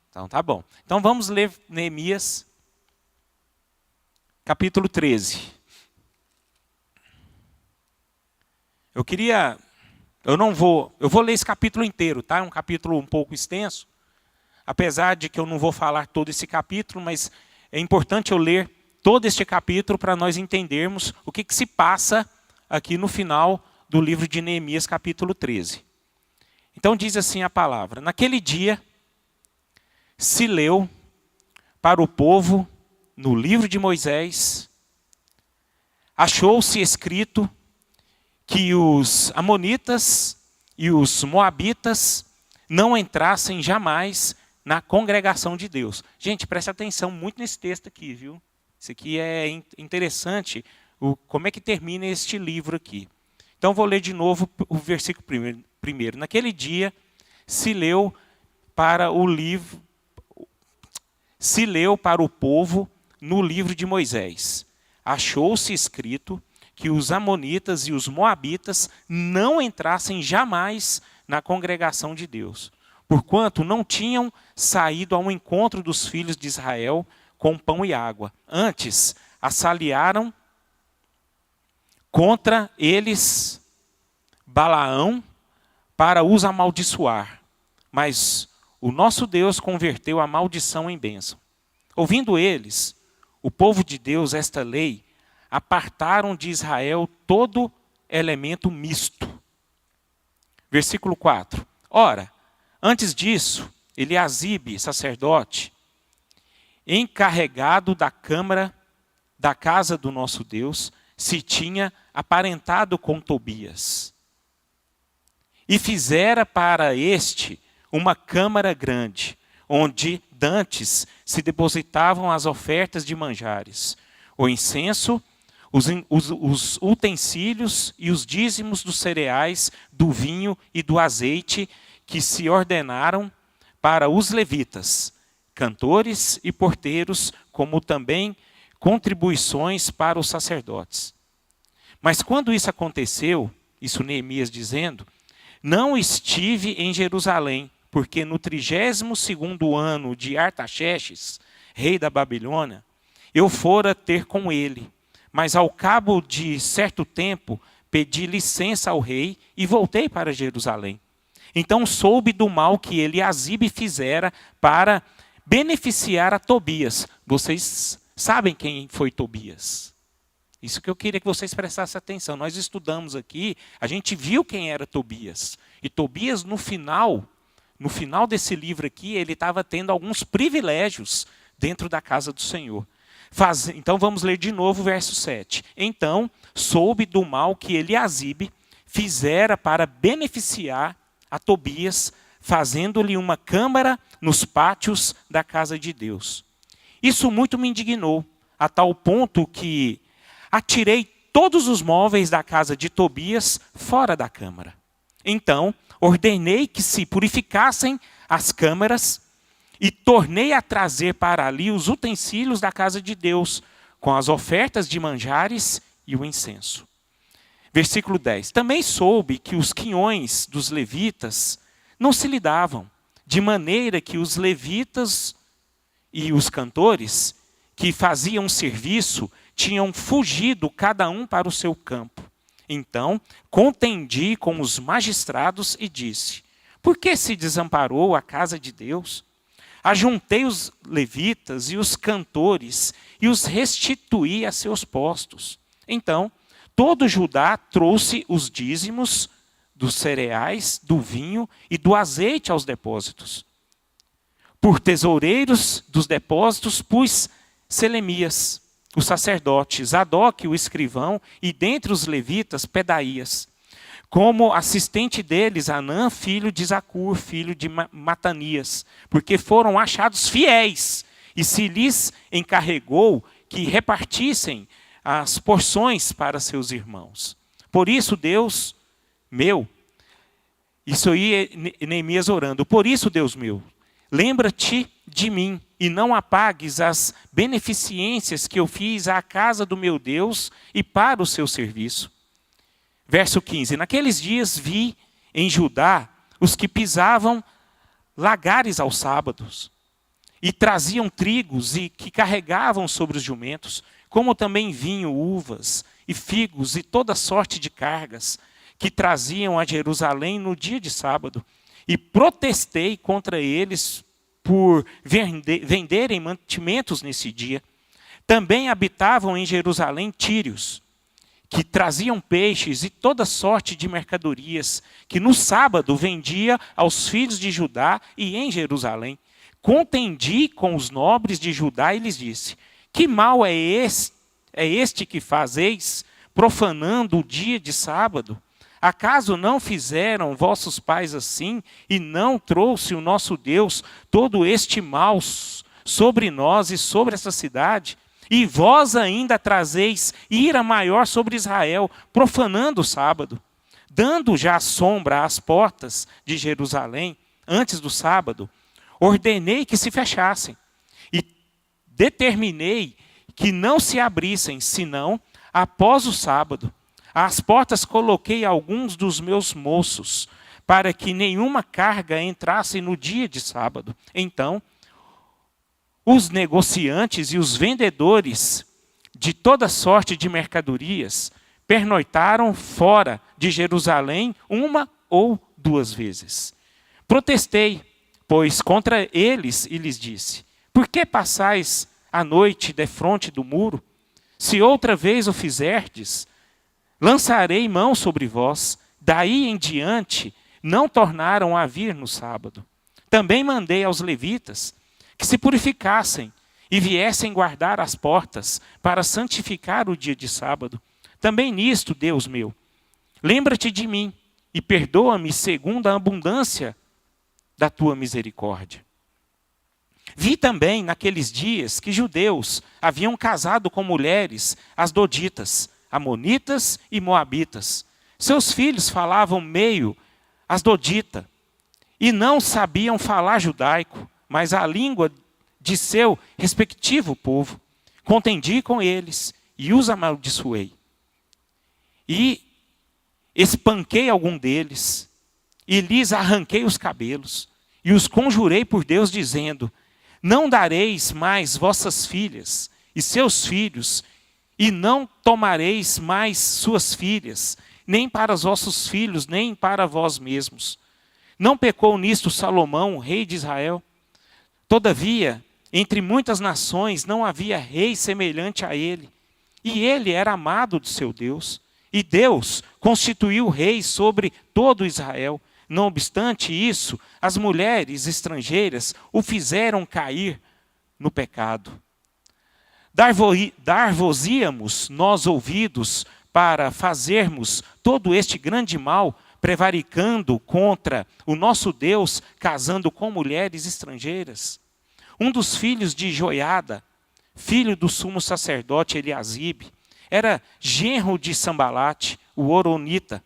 Então tá bom. Então vamos ler Neemias, capítulo 13. Eu vou ler esse capítulo inteiro, tá? É um capítulo um pouco extenso, apesar de que eu não vou falar todo esse capítulo, mas é importante eu ler todo este capítulo para nós entendermos o que se passa aqui no final do livro de Neemias, capítulo 13. Então diz assim a palavra: naquele dia se leu para o povo no livro de Moisés, achou-se escrito que os amonitas e os moabitas não entrassem jamais na congregação de Deus. Gente, preste atenção muito nesse texto aqui, viu? Isso aqui é interessante, como é que termina este livro aqui. Então vou ler de novo o versículo primeiro. Naquele dia se leu para o povo no livro de Moisés. Achou-se escrito que os amonitas e os moabitas não entrassem jamais na congregação de Deus, porquanto não tinham saído ao encontro dos filhos de Israel com pão e água. Antes, assaliaram contra eles Balaão para os amaldiçoar. Mas o nosso Deus converteu a maldição em bênção. Ouvindo eles, o povo de Deus, esta lei, apartaram de Israel todo elemento misto. Versículo 4. Ora, antes disso, Eliasibe, sacerdote, encarregado da câmara da casa do nosso Deus, se tinha aparentado com Tobias. E fizera para este uma câmara grande, onde dantes se depositavam as ofertas de manjares, o incenso, os utensílios e os dízimos dos cereais, do vinho e do azeite, que se ordenaram para os levitas, cantores e porteiros, como também contribuições para os sacerdotes. Mas quando isso aconteceu, isso Neemias dizendo, não estive em Jerusalém, porque no 32º ano de Artaxerxes, rei da Babilônia, eu fora ter com ele. Mas ao cabo de certo tempo, pedi licença ao rei e voltei para Jerusalém. Então soube do mal que Eliasibe fizera para beneficiar a Tobias. Vocês sabem quem foi Tobias? Isso que eu queria que vocês prestassem atenção. Nós estudamos aqui, a gente viu quem era Tobias. E Tobias, no final desse livro aqui, ele estava tendo alguns privilégios dentro da casa do Senhor. Então vamos ler de novo o verso 7. Então soube do mal que Eliasibe fizera para beneficiar a Tobias, fazendo-lhe uma câmara nos pátios da casa de Deus. Isso muito me indignou, a tal ponto que atirei todos os móveis da casa de Tobias fora da câmara. Então ordenei que se purificassem as câmaras e tornei a trazer para ali os utensílios da casa de Deus, com as ofertas de manjares e o incenso. Versículo 10. Também soube que os quinhões dos levitas não se lidavam, de maneira que os levitas e os cantores que faziam serviço tinham fugido cada um para o seu campo. Então contendi com os magistrados e disse: por que se desamparou a casa de Deus? Ajuntei os levitas e os cantores e os restituí a seus postos. Então, todo Judá trouxe os dízimos dos cereais, do vinho e do azeite aos depósitos. Por tesoureiros dos depósitos pus Selemias, o sacerdote, Zadok, o escrivão, e dentre os levitas, Pedaías. Como assistente deles, Anã, filho de Zacur, filho de Matanias, porque foram achados fiéis, e se lhes encarregou que repartissem as porções para seus irmãos. Por isso, Deus meu, isso aí é Neemias orando, por isso, Deus meu, lembra-te de mim, e não apagues as beneficências que eu fiz à casa do meu Deus e para o seu serviço. Verso 15. Naqueles dias vi em Judá os que pisavam lagares aos sábados, e traziam trigos e que carregavam sobre os jumentos, como também vinho, uvas e figos e toda sorte de cargas que traziam a Jerusalém no dia de sábado. E protestei contra eles por venderem mantimentos nesse dia. Também habitavam em Jerusalém tírios, que traziam peixes e toda sorte de mercadorias, que no sábado vendia aos filhos de Judá e em Jerusalém. Contendi com os nobres de Judá e lhes disse: que mal é este que fazeis, profanando o dia de sábado? Acaso não fizeram vossos pais assim, e não trouxe o nosso Deus todo este mal sobre nós e sobre essa cidade? E vós ainda trazeis ira maior sobre Israel, profanando o sábado, dando já sombra às portas de Jerusalém, antes do sábado, ordenei que se fechassem, e determinei que não se abrissem, senão após o sábado. Às portas coloquei alguns dos meus moços, para que nenhuma carga entrasse no dia de sábado. Então, os negociantes e os vendedores de toda sorte de mercadorias pernoitaram fora de Jerusalém 1 ou 2 vezes. Protestei, pois, contra eles e lhes disse: por que passais a noite defronte do muro? Se outra vez o fizerdes, lançarei mão sobre vós. Daí em diante não tornaram a vir no sábado. Também mandei aos levitas que se purificassem e viessem guardar as portas para santificar o dia de sábado. Também nisto, Deus meu, lembra-te de mim e perdoa-me segundo a abundância da tua misericórdia. Vi também naqueles dias que judeus haviam casado com mulheres asdoditas, amonitas e moabitas. Seus filhos falavam meio asdodita e não sabiam falar judaico, mas a língua de seu respectivo povo. Contendi com eles e os amaldiçoei. E espanquei algum deles, e lhes arranquei os cabelos, e os conjurei por Deus, dizendo: não dareis mais vossas filhas e seus filhos, e não tomareis mais suas filhas, nem para os vossos filhos, nem para vós mesmos. Não pecou nisto Salomão, rei de Israel? Todavia, entre muitas nações não havia rei semelhante a ele, e ele era amado de seu Deus, e Deus constituiu rei sobre todo Israel. Não obstante isso, as mulheres estrangeiras o fizeram cair no pecado. Dar-vos-íamos nós ouvidos para fazermos todo este grande mal, prevaricando contra o nosso Deus, casando com mulheres estrangeiras? Um dos filhos de Joiada, filho do sumo sacerdote Eliasibe, era genro de Sambalate, o horonita,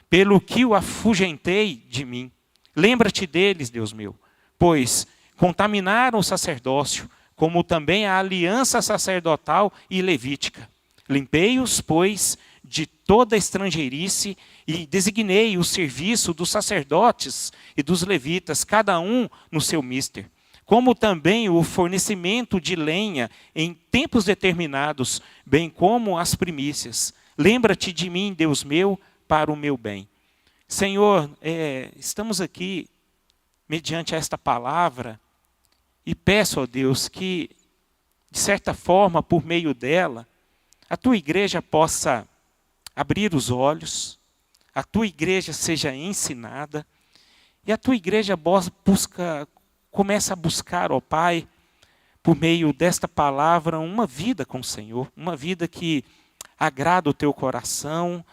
pelo que o afugentei de mim. Lembra-te deles, Deus meu, pois contaminaram o sacerdócio, como também a aliança sacerdotal e levítica. Limpei-os, pois, de toda estrangeirice e designei o serviço dos sacerdotes e dos levitas, cada um no seu mister, como também o fornecimento de lenha em tempos determinados, bem como as primícias. Lembra-te de mim, Deus meu, para o meu bem. Senhor, estamos aqui mediante esta palavra e peço a Deus que, de certa forma, por meio dela, a tua igreja possa abrir os olhos, a tua igreja seja ensinada e a tua igreja começa a buscar, ó Pai, por meio desta palavra, uma vida com o Senhor, uma vida que agrada o teu coração,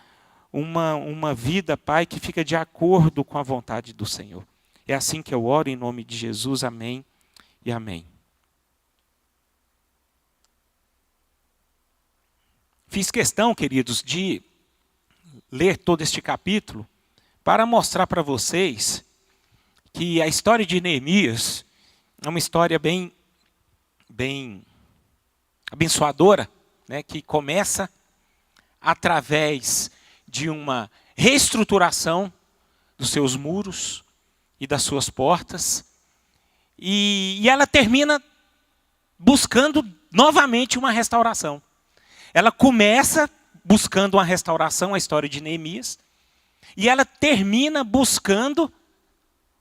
uma vida, Pai, que fica de acordo com a vontade do Senhor. É assim que eu oro em nome de Jesus, amém e amém. Fiz questão, queridos, de ler todo este capítulo para mostrar para vocês que a história de Neemias é uma história bem abençoadora, né, que começa através de uma reestruturação dos seus muros e das suas portas, E ela termina buscando novamente uma restauração. Ela começa buscando uma restauração, a história de Neemias, e ela termina buscando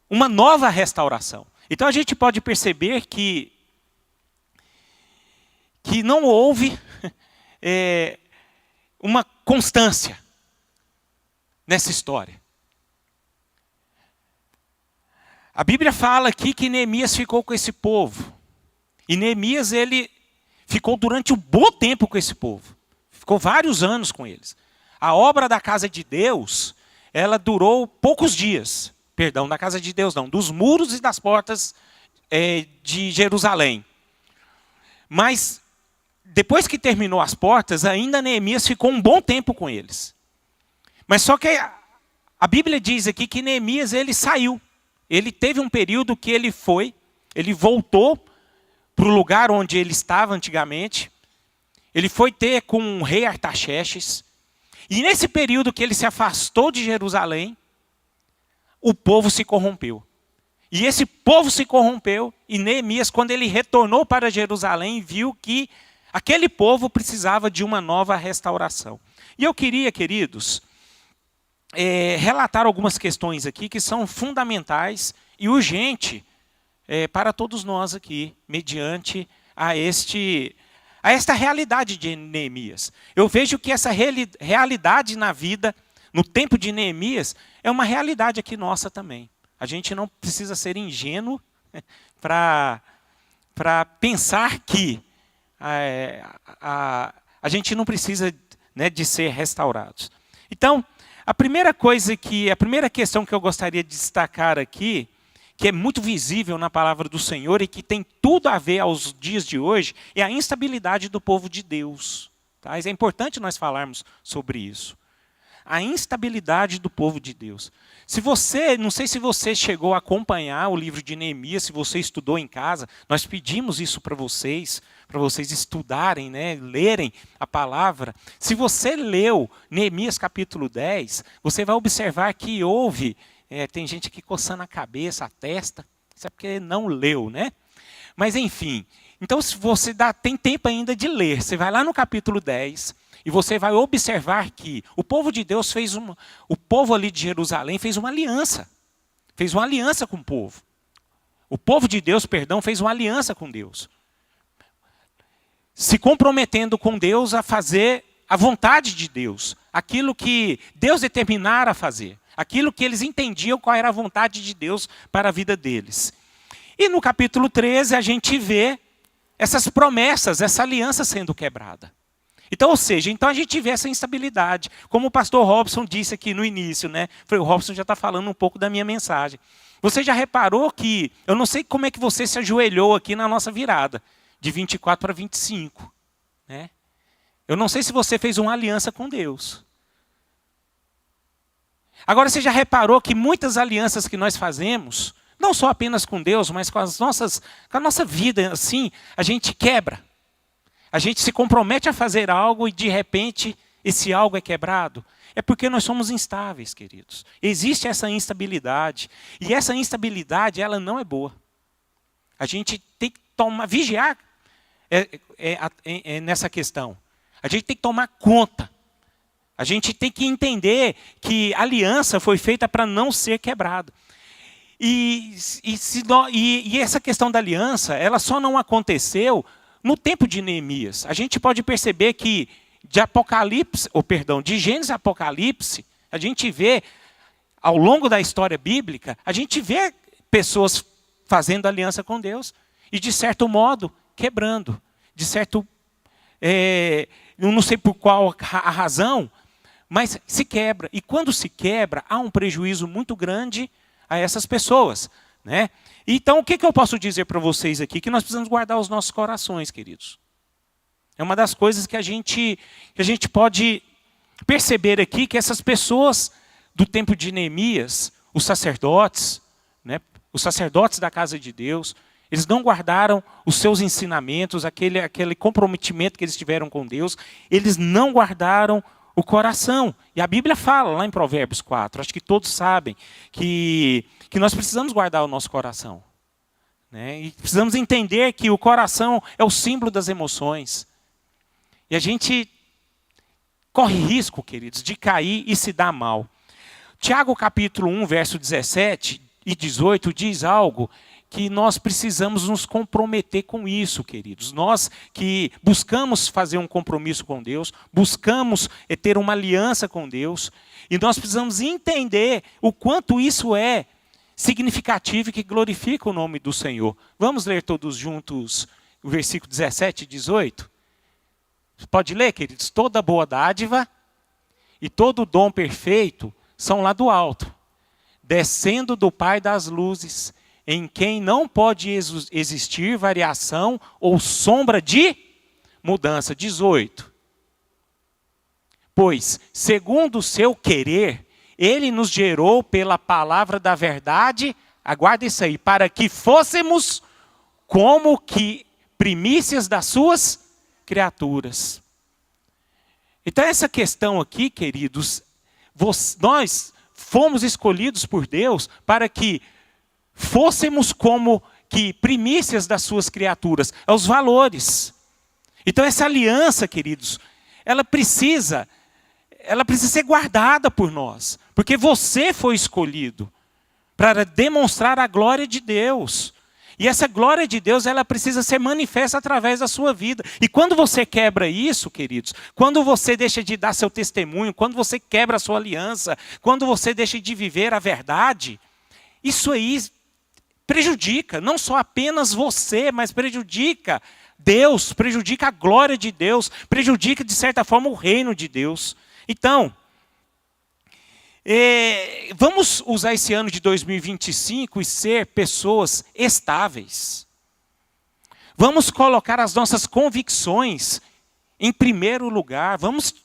uma nova restauração. Então a gente pode perceber que não houve uma constância nessa história. A Bíblia fala aqui que Neemias ficou com esse povo. E Neemias, ele ficou durante um bom tempo com esse povo. Ficou vários anos com eles. A obra da casa de Deus, ela durou poucos dias. Perdão, da casa de Deus não, dos muros e das portas de Jerusalém. Mas, depois que terminou as portas, ainda Neemias ficou um bom tempo com eles. Mas só que a Bíblia diz aqui que Neemias, ele saiu. Ele teve um período que ele voltou para o lugar onde ele estava antigamente. Ele foi ter com o rei Artaxerxes. E nesse período que ele se afastou de Jerusalém, o povo se corrompeu. E esse povo se corrompeu, e Neemias, quando ele retornou para Jerusalém, viu que aquele povo precisava de uma nova restauração. E eu queria, queridos, relatar algumas questões aqui que são fundamentais e urgentes para todos nós aqui, mediante a esta realidade de Neemias. Eu vejo que essa realidade na vida, no tempo de Neemias, é uma realidade aqui nossa também. A gente não precisa ser ingênuo para pensar que a gente não precisa, né, de ser restaurados. Então, a primeira questão que eu gostaria de destacar aqui, que é muito visível na palavra do Senhor e que tem tudo a ver aos dias de hoje, é a instabilidade do povo de Deus. Tá? É importante nós falarmos sobre isso. A instabilidade do povo de Deus. Não sei se você chegou a acompanhar o livro de Neemias, se você estudou em casa, nós pedimos isso para vocês estudarem, né, lerem a palavra. Se você leu Neemias capítulo 10, você vai observar que houve, tem gente aqui coçando a cabeça, a testa, isso é porque não leu, né? Mas enfim, então se você tem tempo ainda de ler, você vai lá no capítulo 10, e você vai observar que o povo de Deus o povo ali de Jerusalém fez uma aliança. Fez uma aliança com o povo. O povo de Deus, fez uma aliança com Deus. Se comprometendo com Deus a fazer a vontade de Deus. Aquilo que Deus determinara a fazer. Aquilo que eles entendiam qual era a vontade de Deus para a vida deles. E no capítulo 13 a gente vê essas promessas, essa aliança sendo quebrada. Então, ou seja, a gente vê essa instabilidade. Como o pastor Robson disse aqui no início, né? O Robson já está falando um pouco da minha mensagem. Você já reparou que, eu não sei como é que você se ajoelhou aqui na nossa virada, de 24 para 25. Né? Eu não sei se você fez uma aliança com Deus. Agora, você já reparou que muitas alianças que nós fazemos, não só apenas com Deus, mas com a nossa vida, assim, a gente quebra. A gente se compromete a fazer algo e, de repente, esse algo é quebrado. É porque nós somos instáveis, queridos. Existe essa instabilidade. E essa instabilidade, ela não é boa. A gente tem que vigiar nessa questão. A gente tem que tomar conta. A gente tem que entender que a aliança foi feita para não ser quebrada. E essa questão da aliança, ela só não aconteceu no tempo de Neemias. A gente pode perceber que de Gênesis a Apocalipse, a gente vê, ao longo da história bíblica, a gente vê pessoas fazendo aliança com Deus e, de certo modo, quebrando. De certo, eu não sei por qual a razão, mas se quebra. E quando se quebra, há um prejuízo muito grande a essas pessoas, né? Então, o que eu posso dizer para vocês aqui? Que nós precisamos guardar os nossos corações, queridos. É uma das coisas que a gente pode perceber aqui, que essas pessoas do tempo de Neemias, os sacerdotes, né, os sacerdotes da casa de Deus, eles não guardaram os seus ensinamentos, aquele comprometimento que eles tiveram com Deus, eles não guardaram o coração. E a Bíblia fala lá em Provérbios 4, acho que todos sabem, que nós precisamos guardar o nosso coração. né? E precisamos entender que o coração é o símbolo das emoções. E a gente corre risco, queridos, de cair e se dar mal. Tiago capítulo 1, verso 17 e 18 diz algo que nós precisamos nos comprometer com isso, queridos. Nós que buscamos fazer um compromisso com Deus, buscamos ter uma aliança com Deus, e nós precisamos entender o quanto isso é significativo e que glorifica o nome do Senhor. Vamos ler todos juntos o versículo 17 e 18? Pode ler, queridos? Toda boa dádiva e todo dom perfeito são lá do alto, descendo do Pai das luzes, em quem não pode existir variação ou sombra de mudança. 18. Pois, segundo o seu querer, ele nos gerou pela palavra da verdade, aguarda isso aí, para que fôssemos como que primícias das suas criaturas. Então essa questão aqui, queridos, nós fomos escolhidos por Deus para que fôssemos como que primícias das suas criaturas, aos valores. Então essa aliança, queridos, ela precisa ser guardada por nós, porque você foi escolhido para demonstrar a glória de Deus. E essa glória de Deus, ela precisa ser manifesta através da sua vida. E quando você quebra isso, queridos, quando você deixa de dar seu testemunho, quando você quebra a sua aliança, quando você deixa de viver a verdade, isso aí prejudica não só apenas você, mas prejudica Deus, prejudica a glória de Deus, prejudica de certa forma o reino de Deus. Então, vamos usar esse ano de 2025 e ser pessoas estáveis. Vamos colocar as nossas convicções em primeiro lugar. Vamos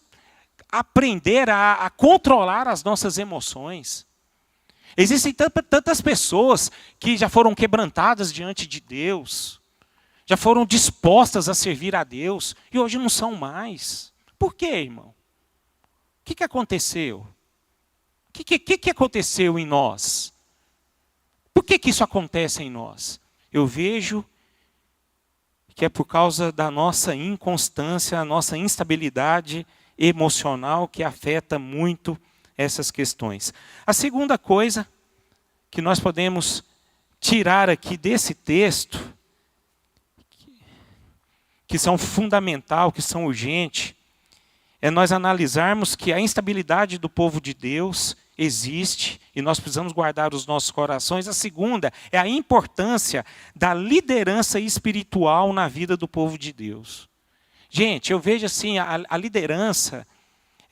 aprender a controlar as nossas emoções. Existem tantas pessoas que já foram quebrantadas diante de Deus, já foram dispostas a servir a Deus e hoje não são mais. Por quê, irmão? O que aconteceu? O que aconteceu em nós? Por que isso acontece em nós? Eu vejo que é por causa da nossa inconstância, a nossa instabilidade emocional que afeta muito essas questões. A segunda coisa que nós podemos tirar aqui desse texto, que são fundamental, que são urgentes, é nós analisarmos que a instabilidade do povo de Deus existe e nós precisamos guardar os nossos corações. A segunda é a importância da liderança espiritual na vida do povo de Deus. Gente, eu vejo assim, a liderança,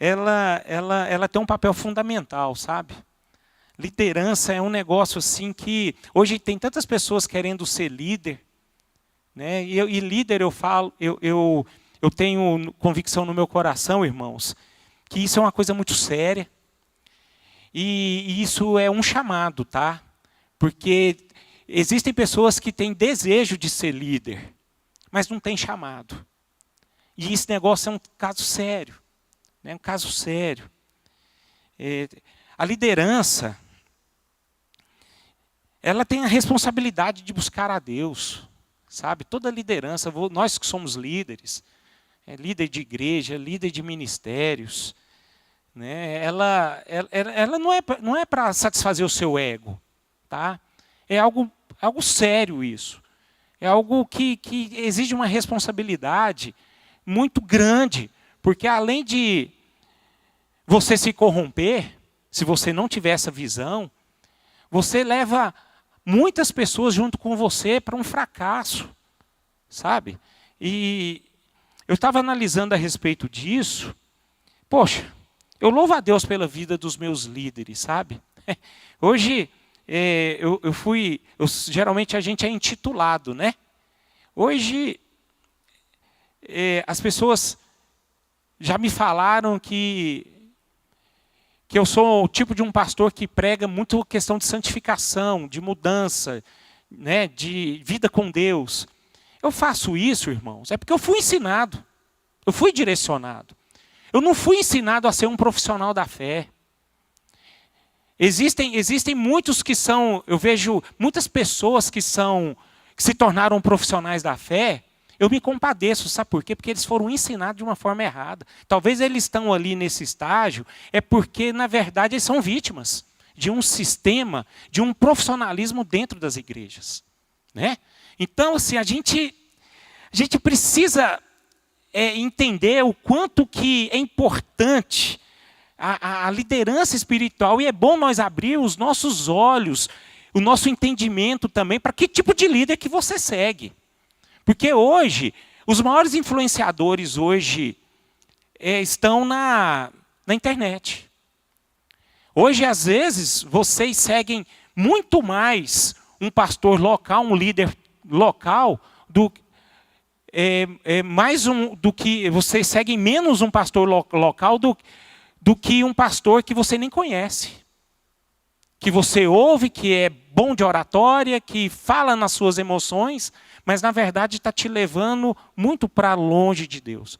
ela tem um papel fundamental, sabe? Liderança é um negócio assim que hoje tem tantas pessoas querendo ser líder, né? E líder eu tenho convicção no meu coração, irmãos, que isso é uma coisa muito séria. E isso é um chamado, tá? Porque existem pessoas que têm desejo de ser líder, mas não têm chamado. E esse negócio é um caso sério. É um caso sério. A liderança, ela tem a responsabilidade de buscar a Deus, sabe? Toda liderança, nós que somos líderes, líder de igreja, líder de ministérios, né? Ela não é para satisfazer o seu ego, tá? É algo sério isso. É algo que exige uma responsabilidade muito grande, porque além de você se corromper, se você não tiver essa visão, você leva muitas pessoas junto com você para um fracasso, sabe? E eu estava analisando a respeito disso. Poxa, eu louvo a Deus pela vida dos meus líderes, sabe? Hoje, geralmente a gente é intitulado, né? Hoje, as pessoas já me falaram que eu sou o tipo de um pastor que prega muito questão de santificação, de mudança, né, de vida com Deus. Eu faço isso, irmãos, é porque eu fui ensinado, eu fui direcionado. Eu não fui ensinado a ser um profissional da fé. Existem muitos que são, eu vejo muitas pessoas que são que se tornaram profissionais da fé, eu me compadeço, sabe por quê? Porque eles foram ensinados de uma forma errada. Talvez eles estão ali nesse estágio, é porque, na verdade, eles são vítimas de um sistema, de um profissionalismo dentro das igrejas. Né? Então, assim, a gente precisa entender o quanto que é importante a liderança espiritual, e é bom nós abrir os nossos olhos, o nosso entendimento também, para que tipo de líder que você segue. Porque hoje, os maiores influenciadores hoje estão na internet. Hoje, às vezes, vocês seguem muito mais um pastor local, um líder local, do que vocês seguem menos um pastor local do que um pastor que você nem conhece. Que você ouve, que é bom de oratória, que fala nas suas emoções, mas na verdade está te levando muito para longe de Deus.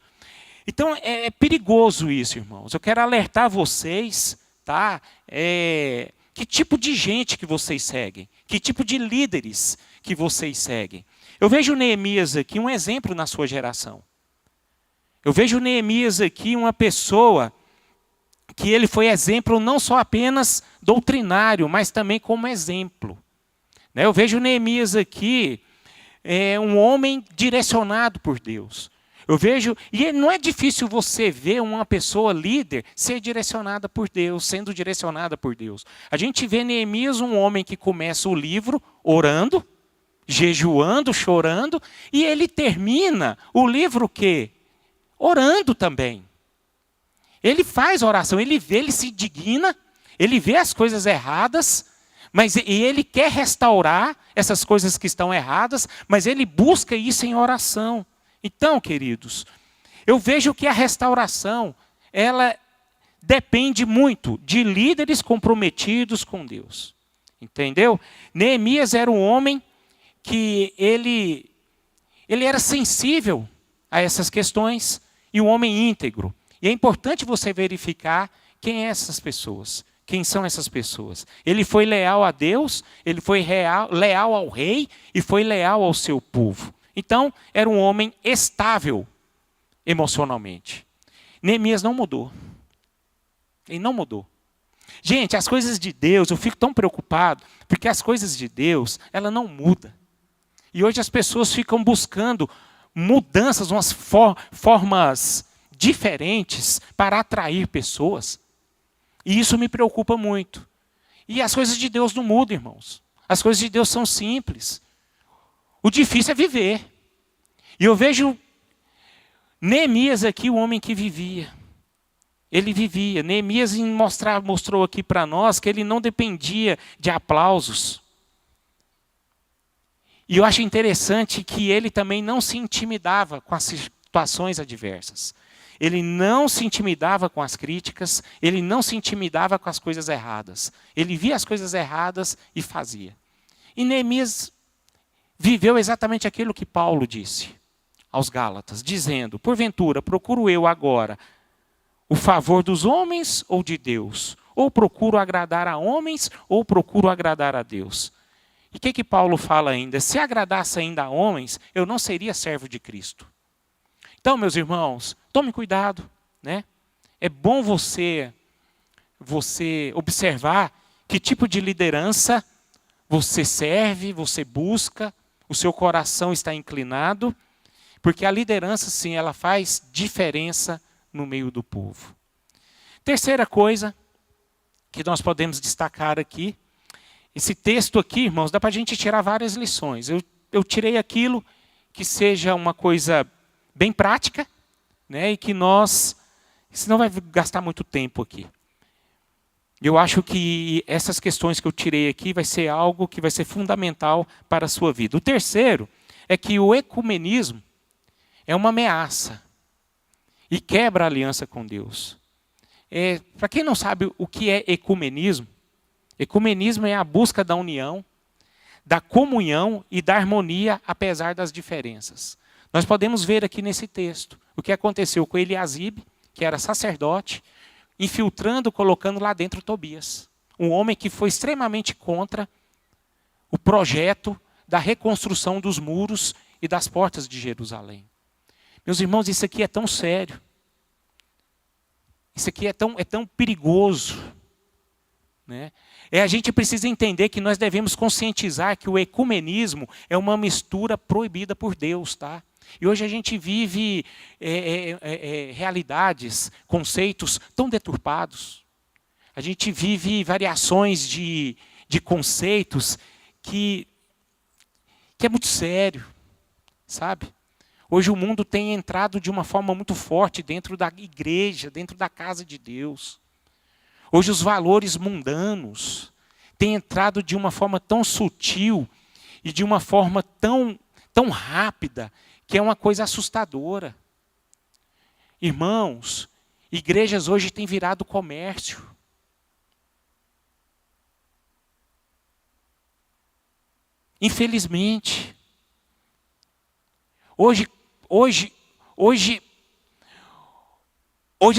Então é perigoso isso, irmãos. Eu quero alertar vocês, tá? Que tipo de gente que vocês seguem? Que tipo de líderes que vocês seguem? Eu vejo Neemias aqui um exemplo na sua geração. Eu vejo Neemias aqui uma pessoa que ele foi exemplo não só apenas doutrinário, mas também como exemplo. Eu vejo Neemias aqui um homem direcionado por Deus. Eu vejo, e não é difícil você ver uma pessoa líder ser direcionada por Deus, sendo direcionada por Deus. A gente vê Neemias um homem que começa o livro orando, jejuando, chorando, e ele termina o livro o quê? Orando também. Ele faz oração, ele se indigna, ele vê as coisas erradas, e ele quer restaurar essas coisas que estão erradas, mas ele busca isso em oração. Então, queridos, eu vejo que a restauração, ela depende muito de líderes comprometidos com Deus. Entendeu? Neemias era um homem que ele era sensível a essas questões, e um homem íntegro. E é importante você verificar quem são essas pessoas. Quem são essas pessoas? Ele foi leal a Deus, ele foi leal ao rei e foi leal ao seu povo. Então, era um homem estável emocionalmente. Neemias não mudou. Ele não mudou. Gente, as coisas de Deus, eu fico tão preocupado, porque as coisas de Deus, ela não muda. E hoje as pessoas ficam buscando mudanças, umas formas diferentes para atrair pessoas. E isso me preocupa muito. E as coisas de Deus não mudam, irmãos. As coisas de Deus são simples. O difícil é viver. E eu vejo Neemias aqui, o homem que vivia. Ele vivia. Neemias mostrou aqui para nós que ele não dependia de aplausos. E eu acho interessante que ele também não se intimidava com as situações adversas. Ele não se intimidava com as críticas, ele não se intimidava com as coisas erradas. Ele via as coisas erradas e fazia. E Neemias viveu exatamente aquilo que Paulo disse aos Gálatas, dizendo: porventura, procuro eu agora o favor dos homens ou de Deus? Ou procuro agradar a homens ou procuro agradar a Deus? E o que Paulo fala ainda? Se agradasse ainda a homens, eu não seria servo de Cristo. Então, meus irmãos, tome cuidado, né? É bom você observar que tipo de liderança você serve, você busca, o seu coração está inclinado, porque a liderança, sim, ela faz diferença no meio do povo. Terceira coisa que nós podemos destacar aqui, esse texto aqui, irmãos, dá para a gente tirar várias lições. Eu tirei aquilo que seja uma coisa bem prática, né, e que senão vai gastar muito tempo aqui. Eu acho que essas questões que eu tirei aqui vai ser algo que vai ser fundamental para a sua vida. O terceiro é que o ecumenismo é uma ameaça e quebra a aliança com Deus. Para quem não sabe o que é ecumenismo, ecumenismo é a busca da união, da comunhão e da harmonia apesar das diferenças. Nós podemos ver aqui nesse texto o que aconteceu com Eliasibe, que era sacerdote, infiltrando, colocando lá dentro Tobias. Um homem que foi extremamente contra o projeto da reconstrução dos muros e das portas de Jerusalém. Meus irmãos, isso aqui é tão sério. Isso aqui é tão perigoso. Né? A gente precisa entender que nós devemos conscientizar que o ecumenismo é uma mistura proibida por Deus. Tá? E hoje a gente vive realidades, conceitos tão deturpados. A gente vive variações de conceitos que é muito sério, sabe? Hoje o mundo tem entrado de uma forma muito forte dentro da igreja, dentro da casa de Deus. Hoje os valores mundanos têm entrado de uma forma tão sutil e de uma forma tão rápida, que é uma coisa assustadora. Irmãos, igrejas hoje têm virado comércio. Infelizmente. Hoje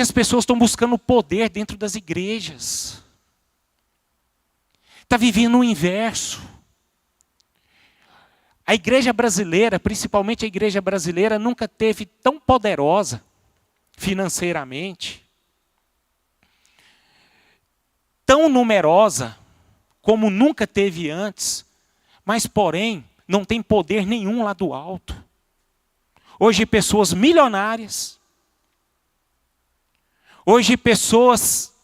as pessoas estão buscando poder dentro das igrejas. Está vivendo o inverso. A igreja brasileira, principalmente a igreja brasileira, nunca teve tão poderosa financeiramente, tão numerosa como nunca teve antes, mas porém não tem poder nenhum lá do alto. Hoje pessoas milionárias, hoje pessoas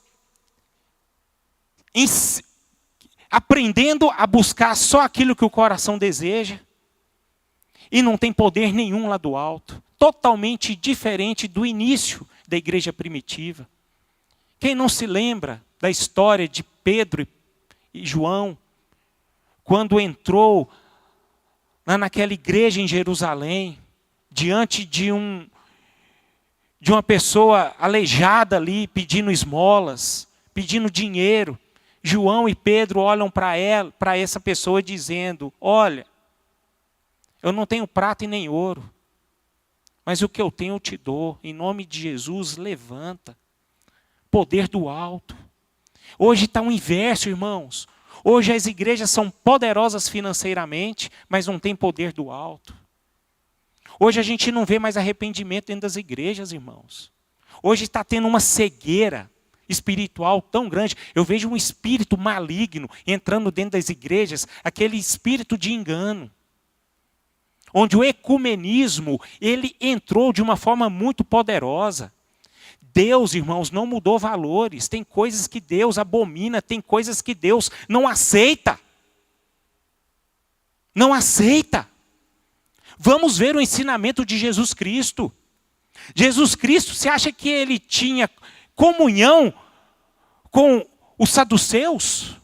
aprendendo a buscar só aquilo que o coração deseja, e não tem poder nenhum lá do alto, totalmente diferente do início da igreja primitiva. Quem não se lembra da história de Pedro e João, quando entrou naquela igreja em Jerusalém, diante de uma pessoa aleijada ali, pedindo esmolas, pedindo dinheiro. João e Pedro olham para essa pessoa dizendo: olha, eu não tenho prata e nem ouro, mas o que eu tenho eu te dou. Em nome de Jesus, levanta. Poder do alto. Hoje está o inverso, irmãos. Hoje as igrejas são poderosas financeiramente, mas não tem poder do alto. Hoje a gente não vê mais arrependimento dentro das igrejas, irmãos. Hoje está tendo uma cegueira espiritual tão grande. Eu vejo um espírito maligno entrando dentro das igrejas, aquele espírito de engano. Onde o ecumenismo, ele entrou de uma forma muito poderosa. Deus, irmãos, não mudou valores. Tem coisas que Deus abomina, tem coisas que Deus não aceita. Não aceita. Vamos ver o ensinamento de Jesus Cristo. Jesus Cristo, você acha que ele tinha comunhão com os saduceus?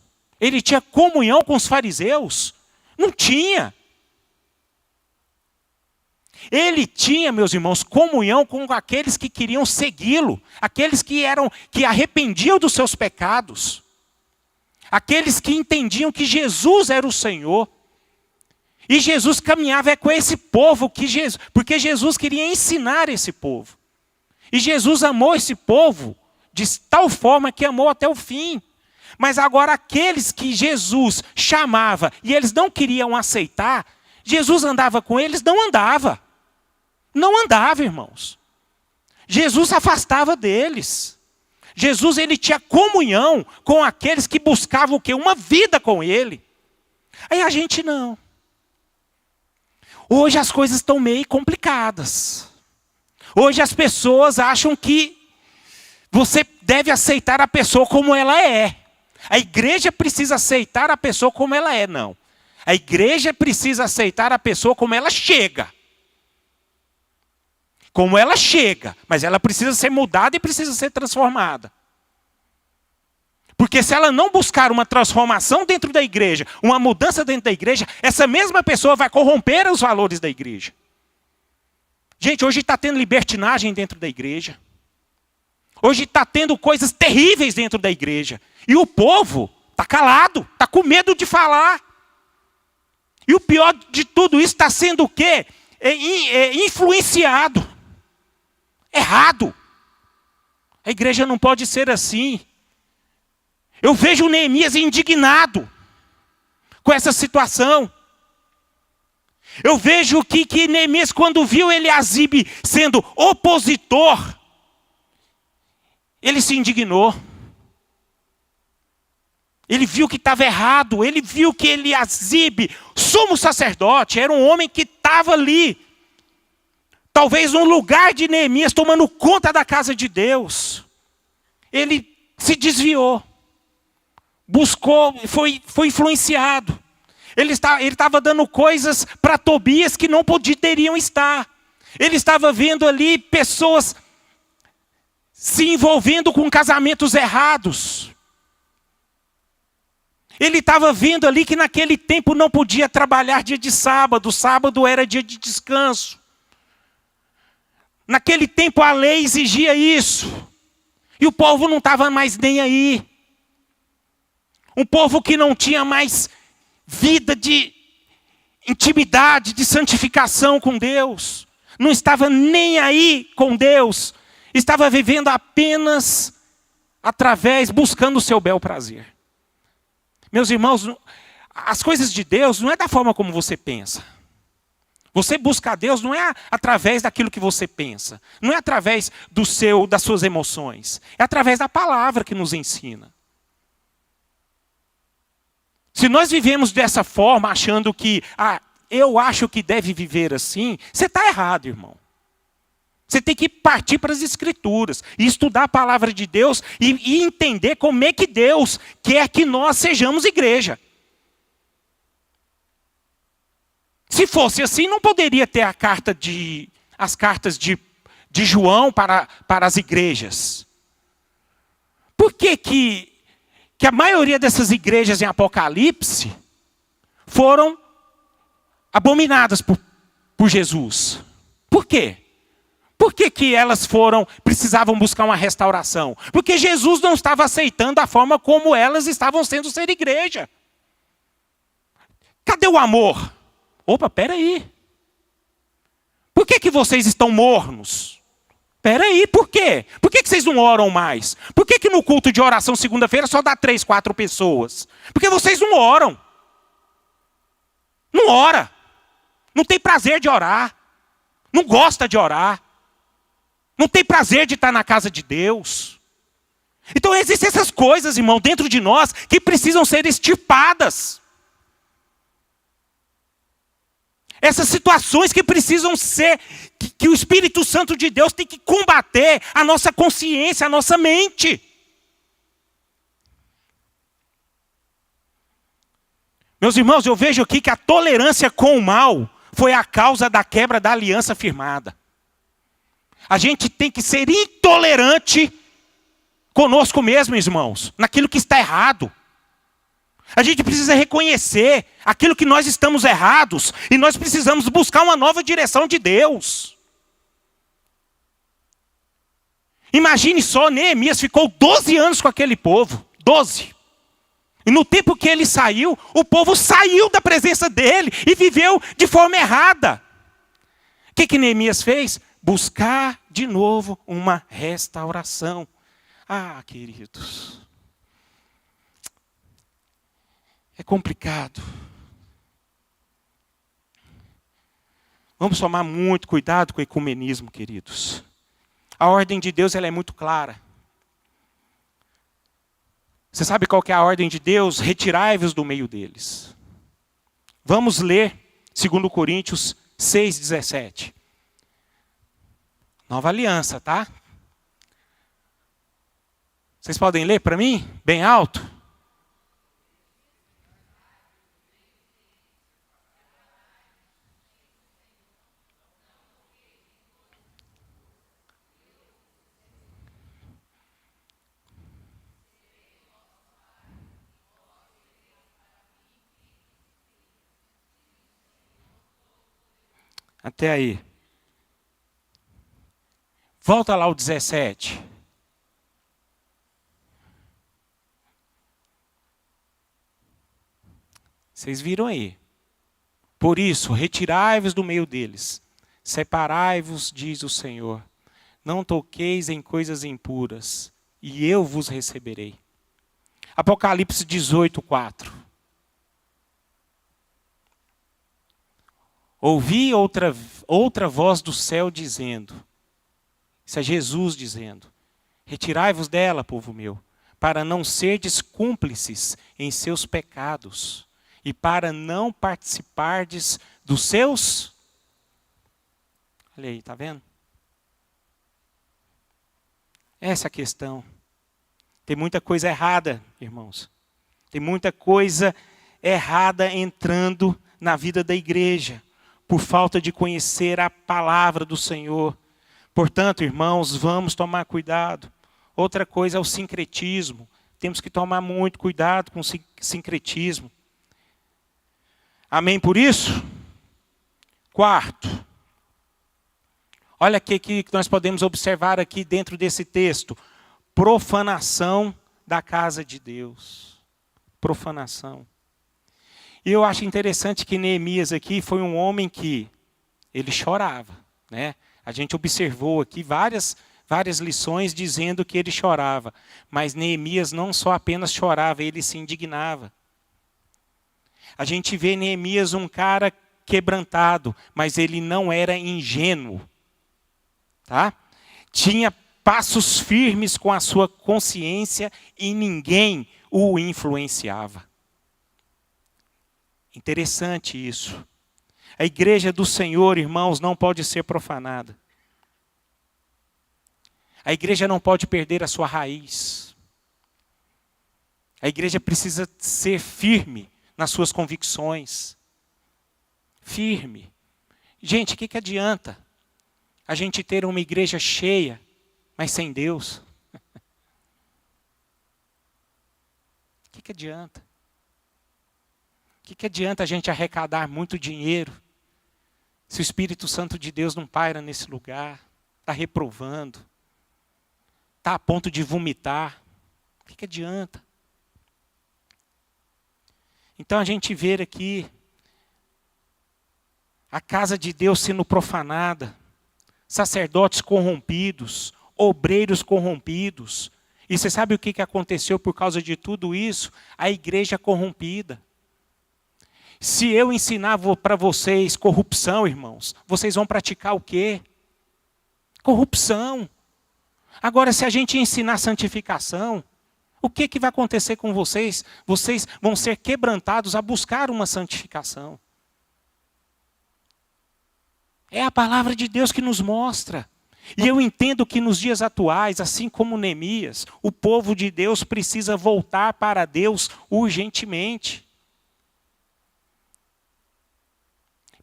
Ele tinha comunhão com os fariseus? Não tinha. Ele tinha, meus irmãos, comunhão com aqueles que queriam segui-lo, aqueles que arrependiam dos seus pecados, aqueles que entendiam que Jesus era o Senhor. E Jesus caminhava com esse povo, porque Jesus queria ensinar esse povo. E Jesus amou esse povo de tal forma que amou até o fim. Mas agora aqueles que Jesus chamava e eles não queriam aceitar, Jesus andava com eles? Não andava. Não andava, irmãos. Jesus se afastava deles. Jesus, ele tinha comunhão com aqueles que buscavam o quê? Uma vida com ele. Aí a gente não. Hoje as coisas estão meio complicadas. Hoje as pessoas acham que você deve aceitar a pessoa como ela é. A igreja precisa aceitar a pessoa como ela é, não. A igreja precisa aceitar a pessoa como ela chega. Como ela chega, mas ela precisa ser mudada e precisa ser transformada. Porque se ela não buscar uma transformação dentro da igreja, uma mudança dentro da igreja, essa mesma pessoa vai corromper os valores da igreja. Gente, hoje está tendo libertinagem dentro da igreja. Hoje está tendo coisas terríveis dentro da igreja. E o povo está calado, está com medo de falar. E o pior de tudo isso está sendo o quê? Influenciado. Errado. A igreja não pode ser assim. Eu vejo Neemias indignado com essa situação. Eu vejo que Neemias, quando viu Eliasibe sendo opositor, ele se indignou. Ele viu que estava errado. Ele viu que Eliasibe, sumo sacerdote, era um homem que estava ali, talvez no lugar de Neemias, tomando conta da casa de Deus. Ele se desviou, buscou, foi influenciado. Ele estava dando coisas para Tobias que não poderiam estar. Ele estava vendo ali pessoas se envolvendo com casamentos errados. Ele estava vendo ali que naquele tempo não podia trabalhar dia de sábado. Sábado era dia de descanso. Naquele tempo a lei exigia isso. E o povo não estava mais nem aí. Um povo que não tinha mais vida de intimidade, de santificação com Deus. Não estava nem aí com Deus. Estava vivendo apenas buscando o seu bel prazer. Meus irmãos, as coisas de Deus não é da forma como você pensa. Você busca a Deus não é através daquilo que você pensa. Não é através das suas emoções. É através da palavra que nos ensina. Se nós vivemos dessa forma, achando que, eu acho que deve viver assim, você está errado, irmão. Você tem que partir para as Escrituras, e estudar a palavra de Deus, e entender como é que Deus quer que nós sejamos igreja. Se fosse assim, não poderia ter as cartas de João para as igrejas. Por que a maioria dessas igrejas em Apocalipse foram abominadas por Jesus? Por quê? Por que elas precisavam buscar uma restauração? Porque Jesus não estava aceitando a forma como elas estavam sendo ser igreja. Cadê o amor? Opa, peraí. Por que vocês estão mornos? Peraí, por quê? Por que vocês não oram mais? Por que no culto de oração segunda-feira só dá 3, 4 pessoas? Porque vocês não oram. Não ora. Não tem prazer de orar. Não gosta de orar. Não tem prazer de estar na casa de Deus. Então existem essas coisas, irmão, dentro de nós que precisam ser extirpadas. Essas situações que precisam ser, que o Espírito Santo de Deus tem que combater a nossa consciência, a nossa mente. Meus irmãos, eu vejo aqui que a tolerância com o mal foi a causa da quebra da aliança firmada. A gente tem que ser intolerante conosco mesmo, irmãos, naquilo que está errado. A gente precisa reconhecer aquilo que nós estamos errados e nós precisamos buscar uma nova direção de Deus. Imagine só, Neemias ficou 12 anos com aquele povo. 12. E no tempo que ele saiu, o povo saiu da presença dele e viveu de forma errada. O que Neemias fez? Buscar de novo uma restauração. Queridos, é complicado. Vamos tomar muito cuidado com o ecumenismo, queridos. A ordem de Deus ela é muito clara. Você sabe qual que é a ordem de Deus? Retirai-vos do meio deles. Vamos ler 2 Coríntios 6,17. Nova aliança, tá? Vocês podem ler para mim? Bem alto? Até aí. Volta lá ao 17. Vocês viram aí. Por isso, retirai-vos do meio deles. Separai-vos, diz o Senhor. Não toqueis em coisas impuras, e eu vos receberei. Apocalipse 18, 4. Ouvi outra voz do céu dizendo, isso é Jesus dizendo, retirai-vos dela, povo meu, para não serdes cúmplices em seus pecados e para não participardes dos seus... Olha aí, está vendo? Essa é a questão. Tem muita coisa errada, irmãos. Tem muita coisa errada entrando na vida da igreja, por falta de conhecer a palavra do Senhor. Portanto, irmãos, vamos tomar cuidado. Outra coisa é o sincretismo. Temos que tomar muito cuidado com o sincretismo. Amém por isso? Quarto. Olha o que nós podemos observar aqui dentro desse texto. Profanação da casa de Deus. Profanação. E eu acho interessante que Neemias aqui foi um homem que ele chorava, né? A gente observou aqui várias lições dizendo que ele chorava. Mas Neemias não só apenas chorava, ele se indignava. A gente vê Neemias um cara quebrantado, mas ele não era ingênuo. Tá? Tinha passos firmes com a sua consciência e ninguém o influenciava. Interessante isso. A igreja do Senhor, irmãos, não pode ser profanada. A igreja não pode perder a sua raiz. A igreja precisa ser firme nas suas convicções. Firme. Gente, o que adianta a gente ter uma igreja cheia, mas sem Deus? O que adianta? O que adianta a gente arrecadar muito dinheiro se o Espírito Santo de Deus não paira nesse lugar, está reprovando, está a ponto de vomitar? O que adianta? Então a gente vê aqui a casa de Deus sendo profanada, sacerdotes corrompidos, obreiros corrompidos. E você sabe o que aconteceu por causa de tudo isso? A igreja corrompida. Se eu ensinar para vocês corrupção, irmãos, vocês vão praticar o quê? Corrupção. Agora, se a gente ensinar santificação, o que vai acontecer com vocês? Vocês vão ser quebrantados a buscar uma santificação. É a palavra de Deus que nos mostra. E eu entendo que nos dias atuais, assim como Neemias, o povo de Deus precisa voltar para Deus urgentemente.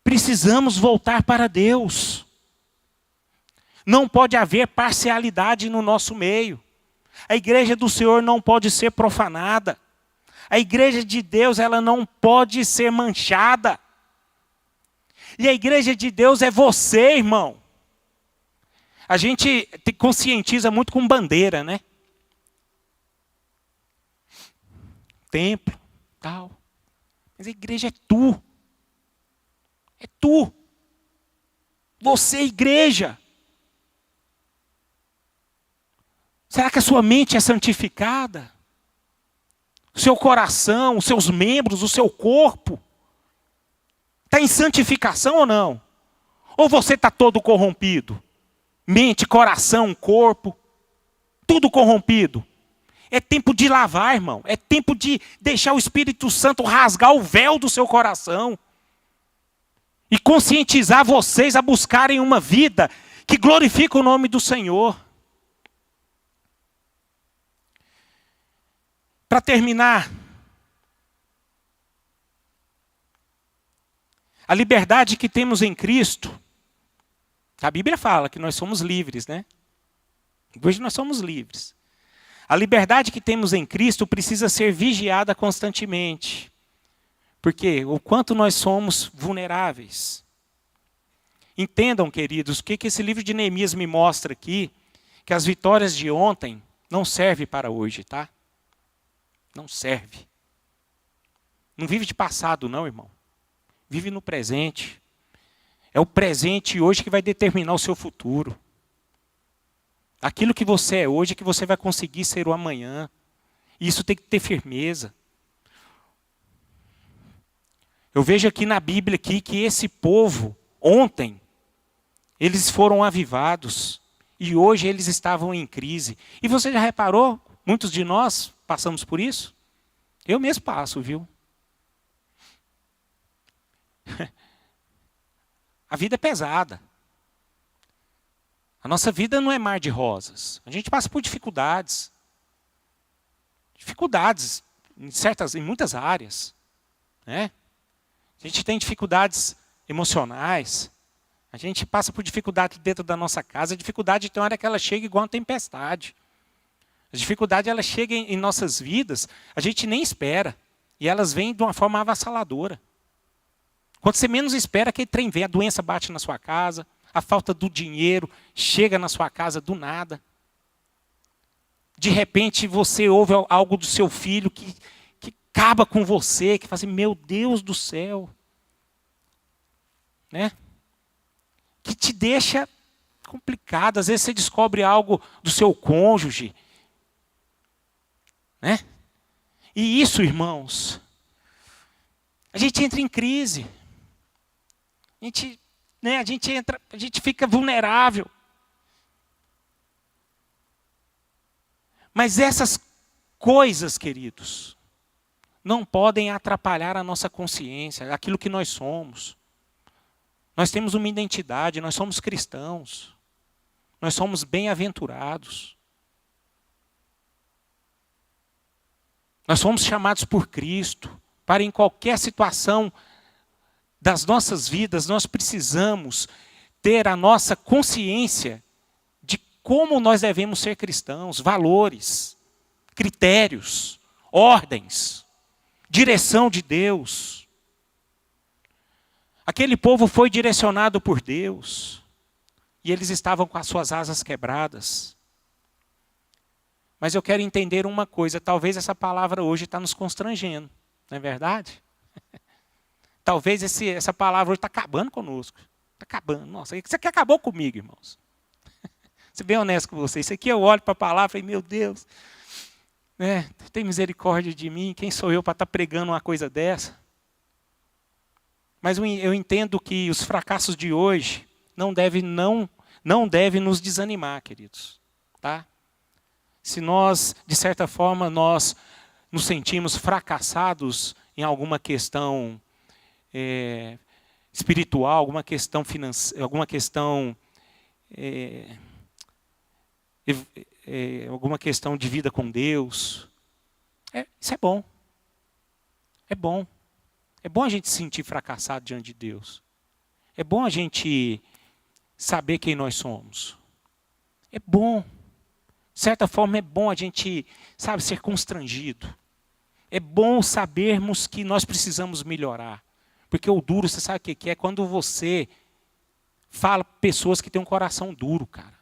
Precisamos voltar para Deus. Não pode haver parcialidade no nosso meio. A igreja do Senhor não pode ser profanada. A igreja de Deus, ela não pode ser manchada. E a igreja de Deus é você, irmão. A gente conscientiza muito com bandeira, né? Templo, tal. Mas a igreja é tu. É tu. Você é igreja. Será que a sua mente é santificada? O seu coração, os seus membros, o seu corpo está em santificação ou não? Ou você está todo corrompido? Mente, coração, corpo, tudo corrompido. É tempo de lavar, irmão. É tempo de deixar o Espírito Santo rasgar o véu do seu coração. E conscientizar vocês a buscarem uma vida que glorifica o nome do Senhor. Para terminar, a liberdade que temos em Cristo, a Bíblia fala que nós somos livres, né? Hoje nós somos livres. A liberdade que temos em Cristo precisa ser vigiada constantemente. Porque o quanto nós somos vulneráveis. Entendam, queridos, o que esse livro de Neemias me mostra aqui, que as vitórias de ontem não servem para hoje, tá? Não serve. Não vive de passado, não, irmão. Vive no presente. É o presente hoje que vai determinar o seu futuro. Aquilo que você é hoje é que você vai conseguir ser o amanhã. E isso tem que ter firmeza. Eu vejo aqui na Bíblia aqui que esse povo, ontem, eles foram avivados e hoje eles estavam em crise. E você já reparou? Muitos de nós passamos por isso? Eu mesmo passo, viu? A vida é pesada. A nossa vida não é mar de rosas. A gente passa por dificuldades. Dificuldades em muitas áreas. Né? A gente tem dificuldades emocionais. A gente passa por dificuldade dentro da nossa casa. A dificuldade tem hora que ela chega igual uma tempestade. A dificuldade ela chega em nossas vidas, a gente nem espera. E elas vêm de uma forma avassaladora. Quando você menos espera, aquele trem vem, a doença bate na sua casa, a falta do dinheiro chega na sua casa do nada. De repente você ouve algo do seu filho que acaba com você, que fala assim, meu Deus do céu. Né? Que te deixa complicado. Às vezes você descobre algo do seu cônjuge. Né? E isso, irmãos, a gente entra em crise. A gente fica vulnerável. Mas essas coisas, queridos, não podem atrapalhar a nossa consciência, aquilo que nós somos. Nós temos uma identidade, nós somos cristãos. Nós somos bem-aventurados. Nós somos chamados por Cristo para, em qualquer situação das nossas vidas, nós precisamos ter a nossa consciência de como nós devemos ser cristãos, valores, critérios, ordens, direção de Deus. Aquele povo foi direcionado por Deus e eles estavam com as suas asas quebradas. Mas eu quero entender uma coisa, talvez essa palavra hoje está nos constrangendo, não é verdade? Talvez essa palavra hoje está acabando conosco. Está acabando. Nossa, isso aqui acabou comigo, irmãos. Ser bem honesto com vocês. Isso aqui eu olho para a palavra e falo, meu Deus, né, tem misericórdia de mim, quem sou eu para estar pregando uma coisa dessa? Mas eu entendo que os fracassos de hoje não devem nos desanimar, queridos. Tá? Se nós, de certa forma, nós nos sentimos fracassados em alguma questão espiritual, alguma questão financeira, alguma questão alguma questão de vida com Deus, isso é bom. É bom. É bom a gente se sentir fracassado diante de Deus. É bom a gente saber quem nós somos. É bom. De certa forma é bom a gente, ser constrangido. É bom sabermos que nós precisamos melhorar. Porque o duro, você sabe o que é? Quando você fala pessoas que têm um coração duro, cara.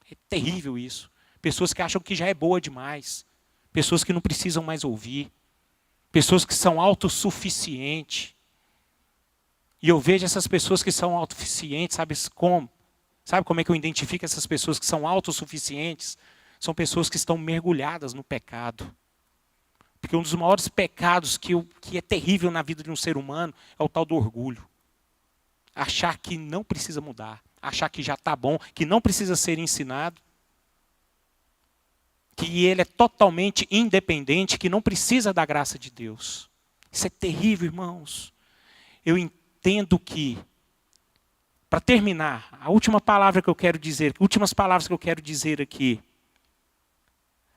É terrível isso. Pessoas que acham que já é boa demais. Pessoas que não precisam mais ouvir. Pessoas que são autossuficientes. E eu vejo essas pessoas que são autossuficientes, sabe como? Sabe como é que eu identifico essas pessoas que são autossuficientes? São pessoas que estão mergulhadas no pecado. Porque um dos maiores pecados que é terrível na vida de um ser humano é o tal do orgulho. Achar que não precisa mudar. Achar que já está bom, que não precisa ser ensinado. Que ele é totalmente independente, que não precisa da graça de Deus. Isso é terrível, irmãos. Eu entendo que, para terminar, a última palavra que eu quero dizer, últimas palavras que eu quero dizer aqui,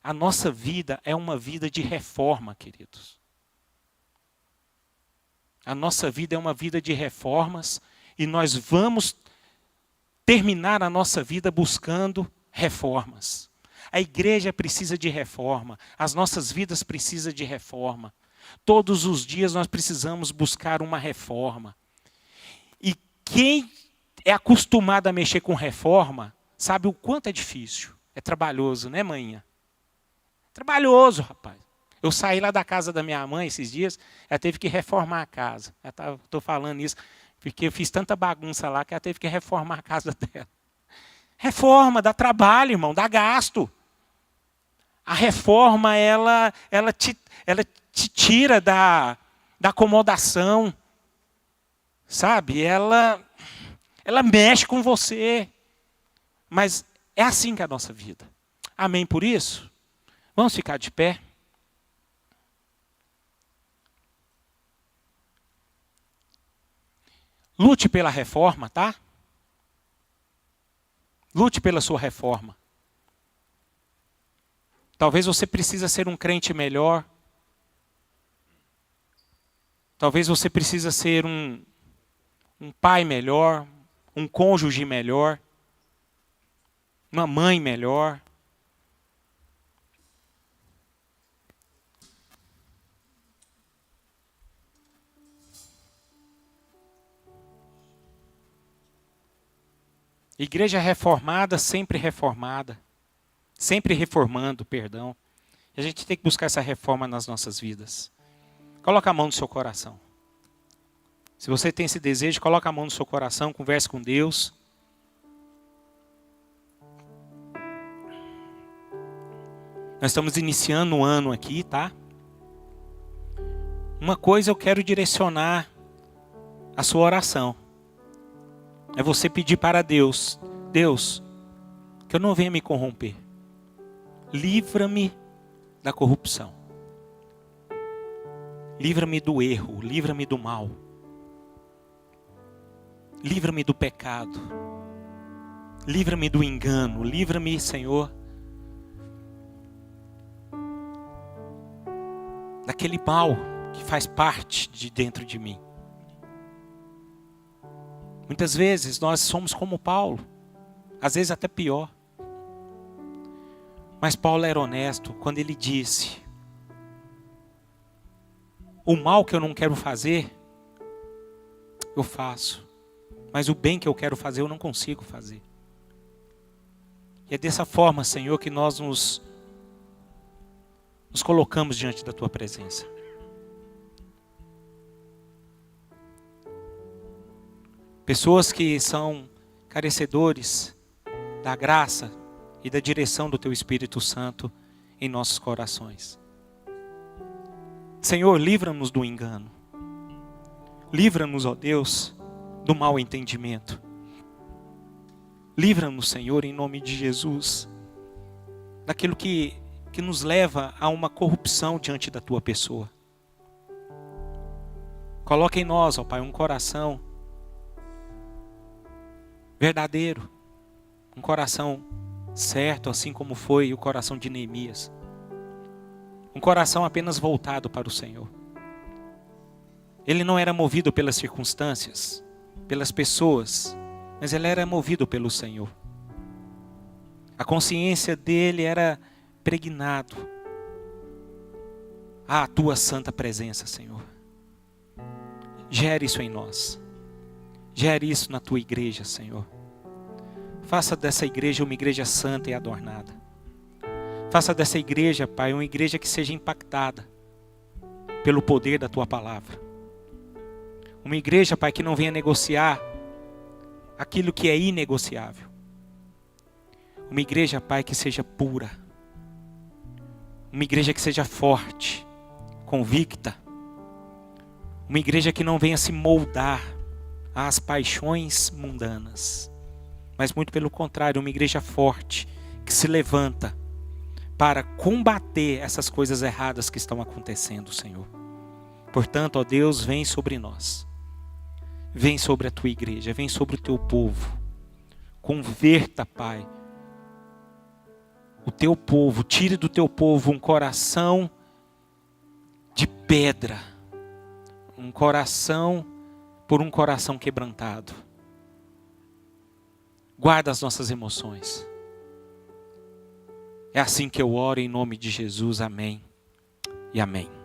a nossa vida é uma vida de reforma, queridos. A nossa vida é uma vida de reformas e nós vamos terminar a nossa vida buscando reformas. A igreja precisa de reforma, as nossas vidas precisam de reforma. Todos os dias nós precisamos buscar uma reforma. E quem é acostumado a mexer com reforma, sabe o quanto é difícil. É trabalhoso, né, manhã? Trabalhoso, rapaz. Eu saí lá da casa da minha mãe esses dias, ela teve que reformar a casa. Estou falando isso porque eu fiz tanta bagunça lá que ela teve que reformar a casa dela. Reforma, dá trabalho, irmão, dá gasto. A reforma, ela te tira da acomodação, sabe, ela mexe com você. Mas é assim que é a nossa vida. Amém por isso? Vamos ficar de pé? Lute pela reforma, tá? Lute pela sua reforma. Talvez você precisa ser um crente melhor. Talvez você precisa ser um pai melhor, um cônjuge melhor, uma mãe melhor. Igreja reformada, sempre reformando, perdão. E a gente tem que buscar essa reforma nas nossas vidas. Coloca a mão no seu coração. Se você tem esse desejo, coloca a mão no seu coração, converse com Deus. Nós estamos iniciando o ano aqui, tá? Uma coisa eu quero direcionar a sua oração. É você pedir para Deus, Deus, que eu não venha me corromper. Livra-me da corrupção. Livra-me do erro, livra-me do mal. Livra-me do pecado. Livra-me do engano, livra-me, Senhor, daquele mal que faz parte de dentro de mim. Muitas vezes nós somos como Paulo, às vezes até pior. Mas Paulo era honesto quando ele disse: o mal que eu não quero fazer, eu faço. Mas o bem que eu quero fazer, eu não consigo fazer. E é dessa forma, Senhor, que nós nos colocamos diante da Tua presença. Pessoas que são carecedores da graça e da direção do Teu Espírito Santo em nossos corações. Senhor, livra-nos do engano. Livra-nos, ó Deus, do mau entendimento. Livra-nos, Senhor, em nome de Jesus, daquilo que nos leva a uma corrupção diante da Tua pessoa. Coloca em nós, ó Pai, um coração verdadeiro, um coração certo, assim como foi o coração de Neemias. Um coração apenas voltado para o Senhor. Ele não era movido pelas circunstâncias, pelas pessoas, mas ele era movido pelo Senhor. A consciência dele era pregnado à Tua santa presença, Senhor. Gere isso em nós. Gere isso na Tua igreja, Senhor. Faça dessa igreja uma igreja santa e adornada. Faça dessa igreja, Pai, uma igreja que seja impactada pelo poder da Tua palavra. Uma igreja, Pai, que não venha negociar aquilo que é inegociável. Uma igreja, Pai, que seja pura. Uma igreja que seja forte, convicta. Uma igreja que não venha se moldar às paixões mundanas. Mas muito pelo contrário, uma igreja forte, que se levanta para combater essas coisas erradas que estão acontecendo, Senhor. Portanto, ó Deus, vem sobre nós. Vem sobre a Tua igreja, vem sobre o Teu povo. Converta, Pai, o Teu povo, tire do Teu povo um coração de pedra. Um coração por um coração quebrantado. Guarda as nossas emoções. É assim que eu oro em nome de Jesus. Amém e amém.